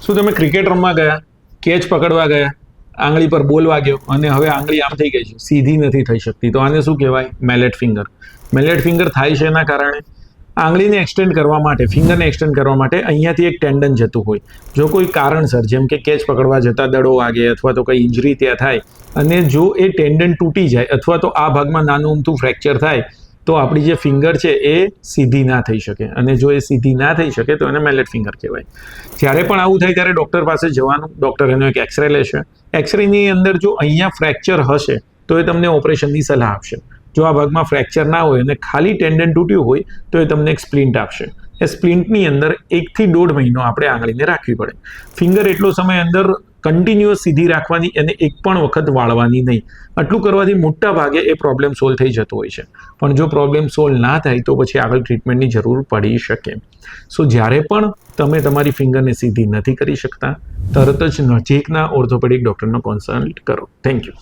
શું તમે ક્રિકેટ રમવા ગયા, કેચ પકડવા ગયા, આંગળી પર બોલ વાગ્યો અને હવે આંગળી આમ થઈ ગઈ છે, સીધી નથી થઈ શકતી, તો આને શું કહેવાય? Mallet finger. મેલેટ ફિંગર થાય છે એના કારણે આંગળીને એક્સટેન્ડ કરવા માટે, ફિંગરને એક્સટેન્ડ કરવા માટે અહીંયાથી એક ટેન્ડન જતું હોય. જો કોઈ કારણસર જેમ કે કેચ પકડવા જતા દડો વાગે અથવા તો કંઈ ઇન્જરી ત્યાં થાય અને જો એ ટેન્ડન તૂટી જાય અથવા તો આ ભાગમાં નાનું અમથું ફ્રેક્ચર થાય તો આપણી જે ફિંગર છે એ સીધી ના થઈ શકે, અને જો એ સીધી ના થઈ શકે તો એને મેલેટ ફિંગર કહેવાય. જ્યારે પણ આવું થાય ત્યારે ડૉક્ટર પાસે જવાનું, ડૉક્ટર એનો એક એક્સરે લેશે. એક્સરેની અંદર જો અહીંયા ફ્રેક્ચર હશે તો એ તમને ઓપરેશનની સલાહ આપશે. જો આ ભાગમાં ફ્રેક્ચર ના હોય અને ખાલી ટેન્ડન તૂટ્યું હોય તો એ તમને એક સ્પ્લિન્ટ આપશે. એ સ્પ્લિન્ટની અંદર 1 થી 1.5 મહિનો આપણે આંગળીને રાખવી પડે. ફિંગર એટલો સમય અંદર કન્ટિન્યુઅસ સીધી રાખવાની અને એક પણ વખત વાળવાની નહીં. આટલું કરવાથી મોટા ભાગે એ પ્રોબ્લેમ સોલ્વ થઈ જતો હોય છે. પણ જો પ્રોબ્લેમ સોલ્વ ના થાય તો પછી આગળ ટ્રીટમેન્ટની જરૂર પડી શકે. સો જ્યારે પણ તમે તમારી ફિંગરને સીધી નથી કરી શકતા, તરત જ નજીકના ઓર્થોપેડિક ડૉક્ટરનો કન્સલ્ટ કરો. Thank you.